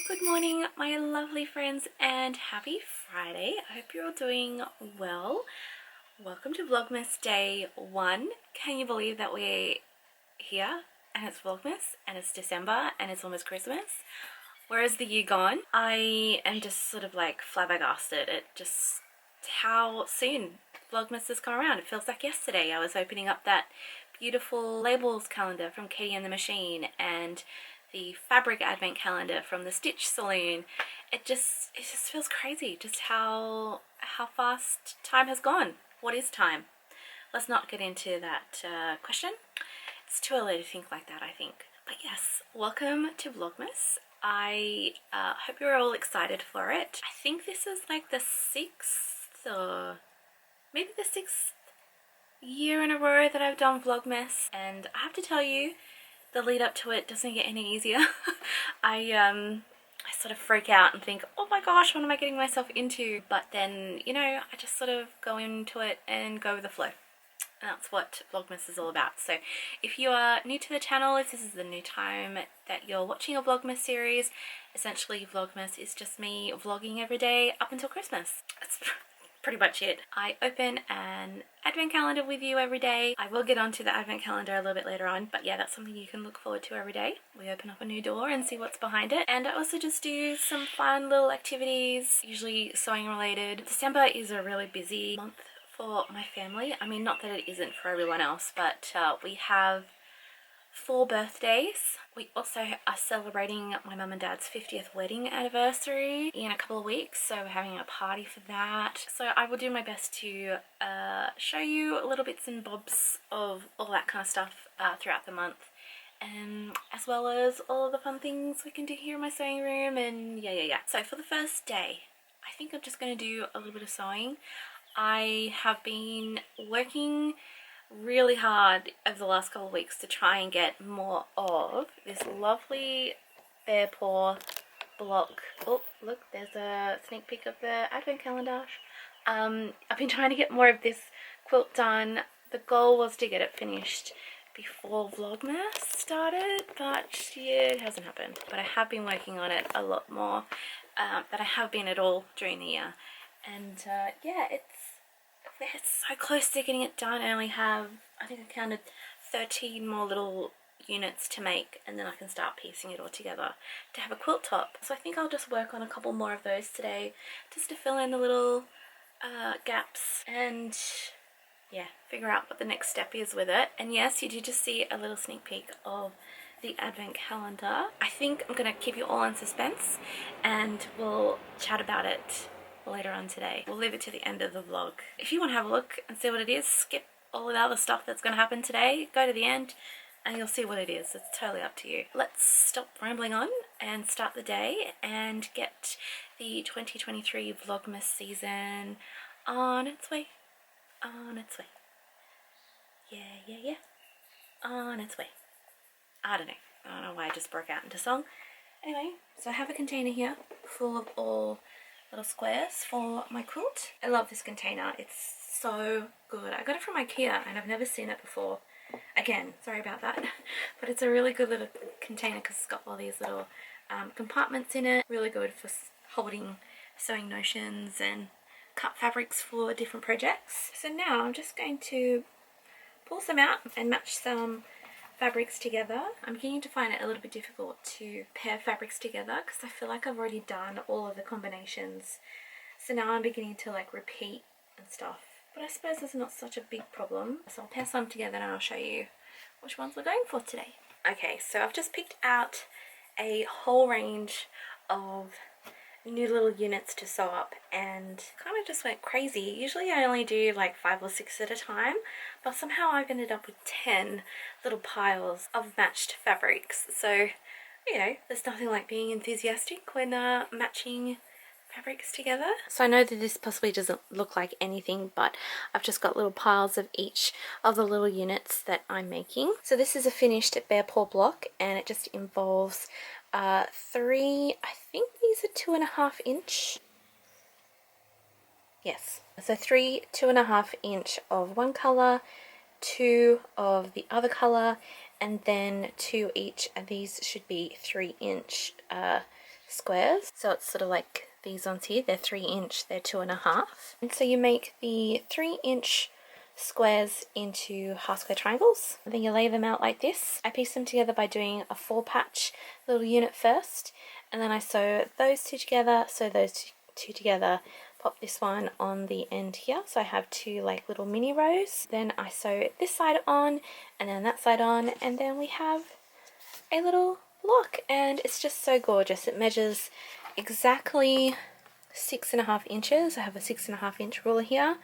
Good morning, my lovely friends, and happy Friday. I hope you're all doing well. Welcome to Vlogmas Day 1. Can you believe that we're here and it's Vlogmas and it's December and it's almost Christmas? Where is the year gone? I am just sort of like flabbergasted at just how soon Vlogmas has come around. It feels like yesterday I was opening up that beautiful labels calendar from Katie and the Machine and the fabric advent calendar from the Stitch Saloon. It just feels crazy just how fast time has gone. What is time? Let's not get into that question. It's too early to think like that, I think. But yes, welcome to Vlogmas. I hope you're all excited for it. I think this is like the 6th or maybe the 6th year in a row that I've done Vlogmas, and I have to tell you, the lead up to it doesn't get any easier. I sort of freak out and think, oh my gosh, what am I getting myself into? But then, you know, I just sort of go into it and go with the flow. And that's what Vlogmas is all about. So if you are new to the channel, if this is the new time that you're watching a Vlogmas series, essentially Vlogmas is just me vlogging every day up until Christmas. That's pretty much it. I open an advent calendar with you every day. I will get onto the advent calendar a little bit later on, but yeah, that's something you can look forward to every day. We open up a new door and see what's behind it. And I also just do some fun little activities, usually sewing related. December is a really busy month for my family. I mean, not that it isn't for everyone else, but we have 4 birthdays. We also are celebrating my mum and dad's 50th wedding anniversary in a couple of weeks, so we're having a party for that. So I will do my best to show you little bits and bobs of all that kind of stuff throughout the month, as well as all of the fun things we can do here in my sewing room, and yeah. So for the first day, I think I'm just going to do a little bit of sewing. I have been working really hard over the last couple of weeks to try and get more of this lovely bear paw block. Oh, look, there's a sneak peek of the advent calendar. I've been trying to get more of this quilt done. The goal was to get it finished before Vlogmas started, but yeah, it hasn't happened. But I have been working on it a lot more than I have been at all during the year. And yeah, it's so close to getting it done. I only have, I think I counted 13 more little units to make, and then I can start piecing it all together to have a quilt top. So I think I'll just work on a couple more of those today, just to fill in the little gaps and yeah, figure out what the next step is with it. And yes, you did just see a little sneak peek of the advent calendar. I think I'm gonna keep you all in suspense and we'll chat about it later on today. We'll leave it to the end of the vlog. If you want to have a look and see what it is, skip all of the other stuff that's going to happen today, go to the end and you'll see what it is. It's totally up to you. Let's stop rambling on and start the day and get the 2023 Vlogmas season on its way. On its way. Yeah. On its way. I don't know why I just broke out into song. Anyway, so I have a container here full of all little squares for my quilt. I love this container. It's so good. I got it from IKEA and I've never seen it before. Again, sorry about that. But it's a really good little container because it's got all these little compartments in it. Really good for holding sewing notions and cut fabrics for different projects. So now I'm just going to pull some out and match some fabrics together. I'm beginning to find it a little bit difficult to pair fabrics together because I feel like I've already done all of the combinations. So now I'm beginning to like repeat and stuff. But I suppose it's not such a big problem. So I'll pair some together and I'll show you which ones we're going for today. Okay, so I've just picked out a whole range of new little units to sew up and kind of just went crazy. Usually I only do like 5 or 6 at a time, but somehow I've ended up with 10 little piles of matched fabrics. So, you know, there's nothing like being enthusiastic when matching fabrics together. So I know that this possibly doesn't look like anything, but I've just got little piles of each of the little units that I'm making. So this is a finished bear paw block and it just involves 3, I think these are 2.5 inch. Yes, so 3 2.5 inch of one color, 2 of the other color, and then 2 each, and these should be 3 inch squares. So it's sort of like these ones here, they're 3-inch, they're 2.5. And so you make the 3-inch squares into half square triangles. And then you lay them out like this. I piece them together by doing a 4-patch little unit first, and then I sew those two together, sew those two together, pop this one on the end here, so I have 2 like little mini rows. Then I sew this side on and then that side on, and then we have a little lock, and it's just so gorgeous. It measures exactly 6.5 inches. I have a 6.5-inch ruler here,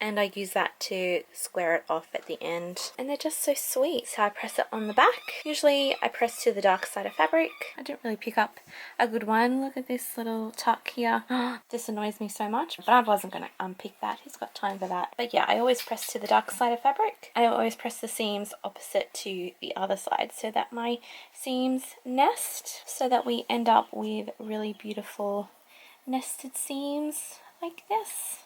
and I use that to square it off at the end. And they're just so sweet. So I press it on the back. Usually I press to the dark side of fabric. I didn't really pick up a good one. Look at this little tuck here. This annoys me so much, but I wasn't going to unpick that. Who's got time for that? But yeah, I always press to the dark side of fabric. I always press the seams opposite to the other side so that my seams nest, so that we end up with really beautiful nested seams like this.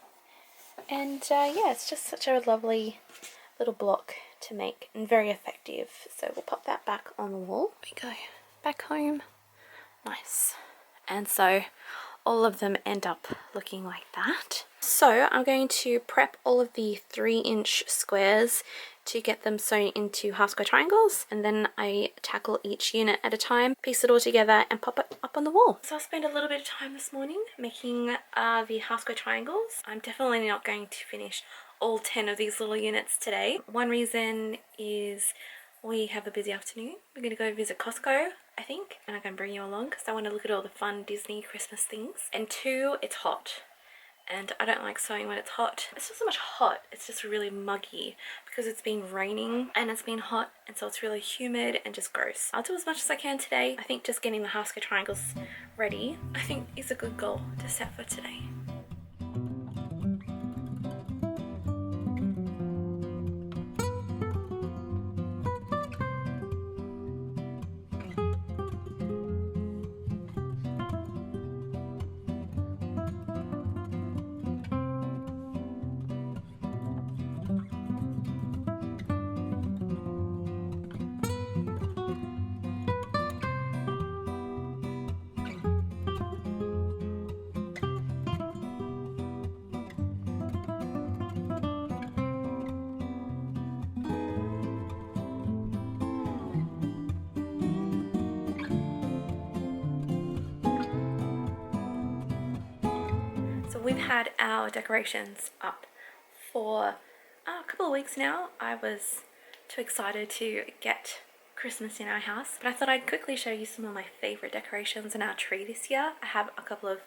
And yeah, it's just such a lovely little block to make and very effective. So we'll pop that back on the wall. There we go, back home. Nice. And so all of them end up looking like that. So I'm going to prep all of the 3-inch squares to get them sewn into half square triangles, and then I tackle each unit at a time, piece it all together and pop it up on the wall. So I'll spend a little bit of time this morning making the half square triangles. I'm definitely not going to finish all 10 of these little units today. One reason is we have a busy afternoon. We're going to go visit Costco, I think, and I'm going to bring you along because I want to look at all the fun Disney Christmas things. And 2, it's hot. And I don't like sewing when it's hot. It's not so much hot, it's just really muggy because it's been raining and it's been hot, and so it's really humid and just gross. I'll do as much as I can today. I think just getting the half square triangles ready, I think, is a good goal to set for today. We've had our decorations up for a couple of weeks now. I was too excited to get Christmas in our house, but I thought I'd quickly show you some of my favorite decorations in our tree this year. I have a couple of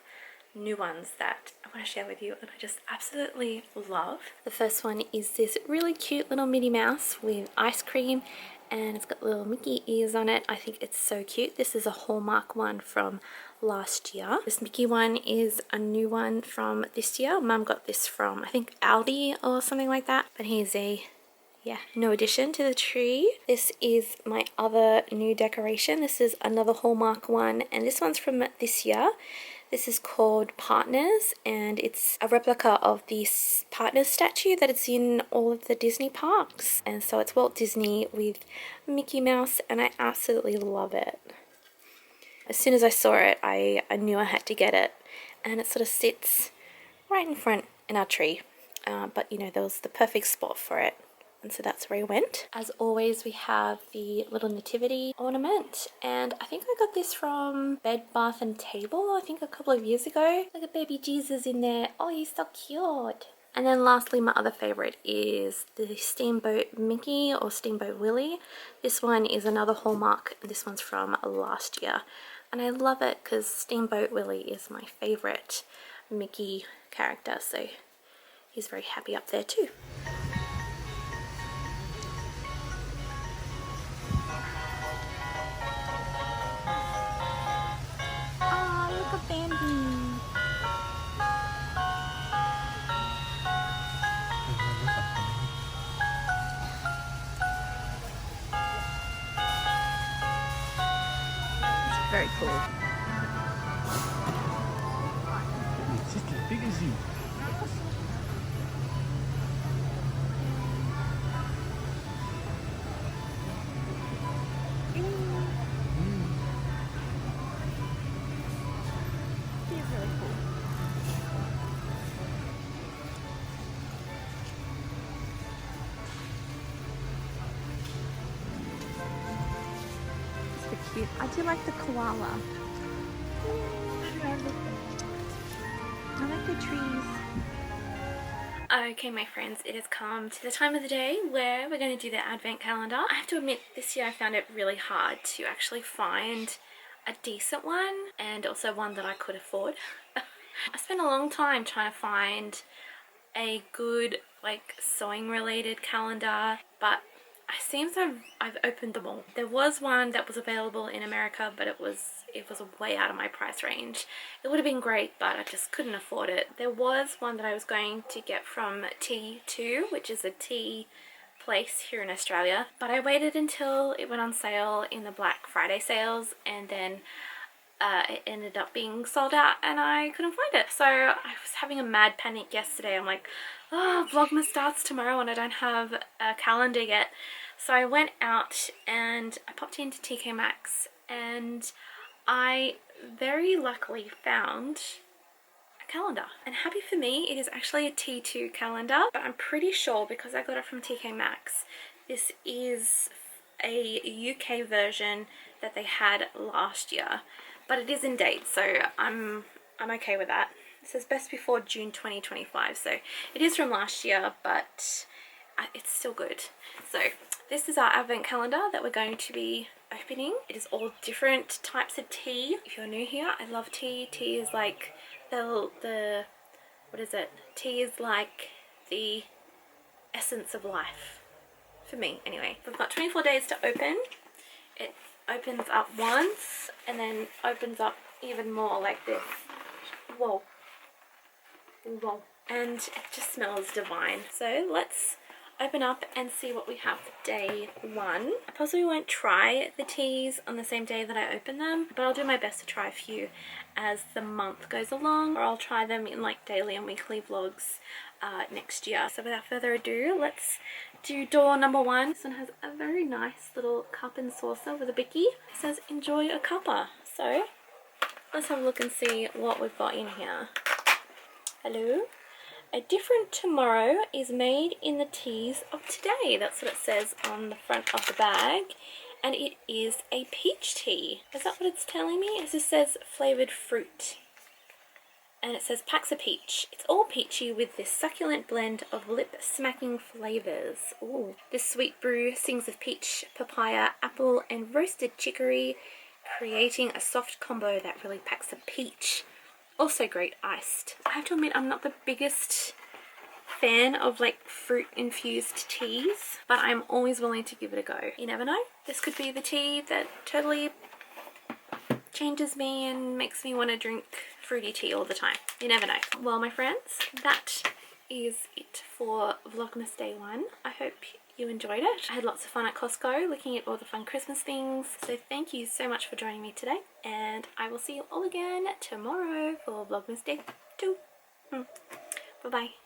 new ones that I want to share with you and I just absolutely love. The first one is this really cute little Minnie Mouse with ice cream, and it's got little Mickey ears on it. I think it's so cute. This is a Hallmark one from last year. This Mickey one is a new one from this year. Mum got this from, I think, Aldi or something like that. But here's a, yeah, no addition to the tree. This is my other new decoration. This is another Hallmark one, and this one's from this year. This is called Partners, and it's a replica of the Partners statue that is in all of the Disney parks. And so it's Walt Disney with Mickey Mouse, and I absolutely love it. As soon as I saw it, I knew I had to get it, and it sort of sits right in front in our tree. But you know, there was the perfect spot for it, and so that's where I went. As always, we have the little nativity ornament, and I think I got this from Bed Bath and Table, I think a couple of years ago. Look at baby Jesus in there. Oh, he's so cute. And then lastly, my other favorite is the Steamboat Mickey or Steamboat Willie. This one is another Hallmark. This one's from last year. And I love it because Steamboat Willie is my favorite Mickey character, so he's very happy up there too. Oh, look at Bambi. It's very cool. It's just as big as you. cute. I do like the koala. I like the trees. Okay, my friends, it has come to the time of the day where we're going to do the advent calendar. I have to admit, this year I found it really hard to actually find a decent one, and also one that I could afford. I spent a long time trying to find a good, like, sewing related calendar, but it seems I've opened them all. There was one that was available in America, but it was way out of my price range. It would have been great, but I just couldn't afford it. There was one that I was going to get from T2, which is a tea place here in Australia, but I waited until it went on sale in the Black Friday sales, and then it ended up being sold out and I couldn't find it. So I was having a mad panic yesterday. I'm like, oh, Vlogmas starts tomorrow and I don't have a calendar yet. So I went out and I popped into TK Maxx, and I very luckily found a calendar. And happy for me, it is actually a T2 calendar, but I'm pretty sure, because I got it from TK Maxx, this is a UK version that they had last year, but it is in date, so I'm okay with that. It says best before June 2025, so it is from last year, but it's still good. So this is our advent calendar that we're going to be opening. It is all different types of tea. If you're new here, I love tea. Tea is like the what is it? Tea is like the essence of life. For me, anyway. We've got 24 days to open. It opens up once and then opens up even more like this. Whoa. Whoa. And it just smells divine. So let's open up and see what we have for day one. I possibly won't try the teas on the same day that I open them, but I'll do my best to try a few as the month goes along, or I'll try them in like daily and weekly vlogs next year. So without further ado, let's do door number one. This one has a very nice little cup and saucer with a bicky. It says enjoy a cuppa. So let's have a look and see what we've got in here. Hello. A different tomorrow is made in the teas of today. That's what it says on the front of the bag. And it is a peach tea. Is that what it's telling me? It just says flavoured fruit. And it says packs of peach. It's all peachy with this succulent blend of lip-smacking flavours. Ooh. This sweet brew sings of peach, papaya, apple and roasted chicory, creating a soft combo that really packs a peach. Also great iced. I have to admit, I'm not the biggest fan of like fruit infused teas, but I'm always willing to give it a go. You never know. This could be the tea that totally changes me and makes me want to drink fruity tea all the time. You never know. Well, my friends, that is it for Vlogmas Day 1. I hope you enjoyed it. I had lots of fun at Costco looking at all the fun Christmas things. So thank you so much for joining me today, and I will see you all again tomorrow for Vlogmas Day 2. Bye bye.